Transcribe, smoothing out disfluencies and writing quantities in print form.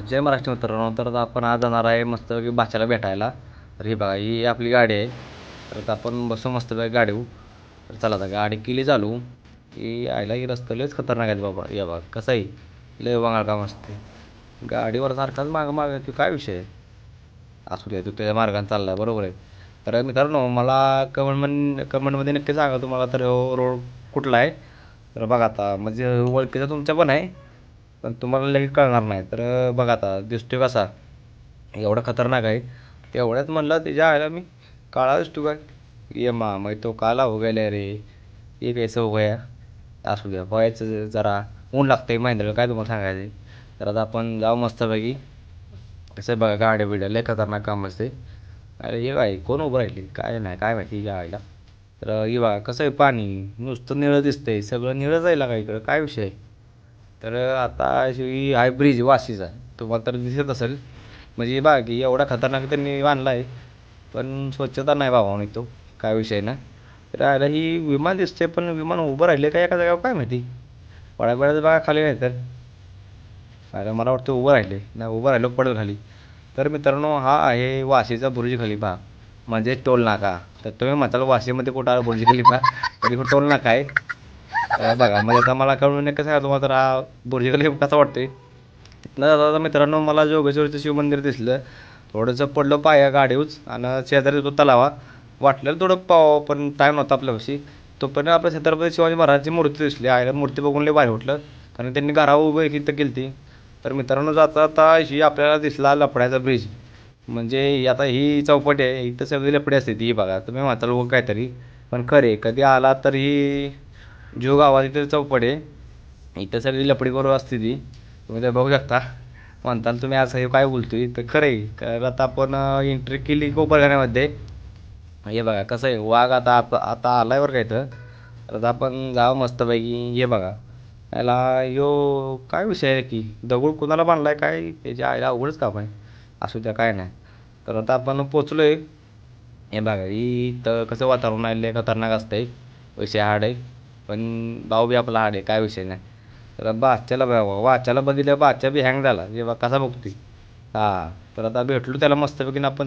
जय महाराष्ट्र मित्रांनो. तर आता आपण आज जाणार आहे मस्तपैकी बाच्याला भेटायला. तर ही बघा, ही आपली गाडी आहे. तर आता आपण बसू मस्तपैकी गाडीवर. तर चला आता गाडी केली चालू. ही आयला ही रस्ता लयच खतरनाक आहेत बाबा. या बघा कसं आहे, लय वांगळा काम असते गाडीवर सारखाच मागं मागं तू काय विषय आहे. असू दे, तू त्याच्या मार्गाने चालला बरोबर आहे. तर मित्रांनो, मला कमेंटमध्ये नक्की सांगा तुम्हाला तर रोड कुठला आहे. तर बघा आता म्हणजे ओळखीचा तुमच्या पण आहे, पण तुम्हाला लगेच कळणार नाही. तर बघा आता दिसतोय कसा, एवढा खतरनाक आहे. तेवढ्यात म्हणलं त्याच्या आयला मी, काळा दिसतो काय. ये मग तो काला हो गेला रे, ये कैसे हो गया. असू द्या व्हायचं जरा, ऊन लागतंय महिंद्राला काय तुम्हाला सांगायचं. तर आता आपण जाऊ मस्तपैकी. कसं आहे बघा, गाड्या बिड्या लय खतरनाक काम असते. अरे हे काय कोण उभं राहिले काय नाही काय माहिती या आईला. तर हे बघा कसं आहे, पाणी नुसतं निळं दिसतंय, सगळं निळं जायला का इकडं काय विषय आहे. तर आता ही आहे ब्रिज वाशीचा, तुम्हाला तर दिसत असेल. म्हणजे बघा की एवढा खतरनाक त्यांनी बांधला आहे, पण स्वच्छता नाही बाबा तो, काय विषय ना. तर आयला ही विमान दिसते, पण विमान उभं राहिले काय एका जागेवर काय माहिती. पळापळाचं बघा खाली नाही तर, आयला मला वाटतं उभं राहिले नाही, उभं राहिलो पडेल खाली. तर मित्रांनो, हा आहे वाशीचा बुर्ज खलिफा, म्हणजे टोल नाका. तर तुम्ही म्हणाल वाशीमध्ये कुठं आलं बुर्ज खलिफा, तरी कुठं टोल नाका आहे. बघा म्हणजे आता मला कळून कसं आहे तुम्हाला, तर हा बुर्ज खलिफा कसा वाटतोय. इथनं जाता मित्रांनो मला जोगेश्वरीचं शिव मंदिर दिसलं. थोडंसं पडलं पाया गाडीवच, आणि शेजारी तो तलावा. वाटलेलं थोडं पाव, पण टाईम नव्हता आपल्यापाशी. तोपर्यंत आपल्या छत्रपती शिवाजी महाराजांची मूर्ती दिसली. आयला मूर्ती बघून लय भारी वाटलं, कारण त्यांनी घरावर उभं इथं केली ती. तर मित्रांनो, जाता आता ही आपल्याला दिसला लफड्याचा ब्रिज. म्हणजे आता ही चौपट आहे, इथं सगळी लफडी असते ती बघा. तुम्ही म्हाताल बघ काहीतरी, पण खरे कधी आला तर ही जो गावात इथं चौपट आहे, इथं सगळी लफडी करू असते ती. तुम्ही ते बघू शकता. म्हणताना तुम्ही असं हे काय बोलतोय, तर खरं आहे. कारण आता आपण एंट्री केली कोपरखान्यामध्ये. हे बघा कसं आहे, वाघ आता आता आलाय बरं का इथं. तर आता आपण जावं मस्तपैकी. हे बघा याला, यो काय विषय आहे की दगड कुणाला बांधलाय काय, त्याच्या आईला अवघडच काम आहे. असू द्या काय नाही. तर आता आपण पोचलोय. हे बघा ही तर कसं वातावरण आहे, लय खतरनाक असतंय. विषय हार्ड आहे, पण भाऊ बी आपला हार्ड आहे, काय विषय नाही. तर बादशाला बघा, बादशाला बघितलं बादशा बी हँग झाला, जे बा कसा बघतोय. हां, तर आता भेटलो त्याला मस्तपैकी, आपण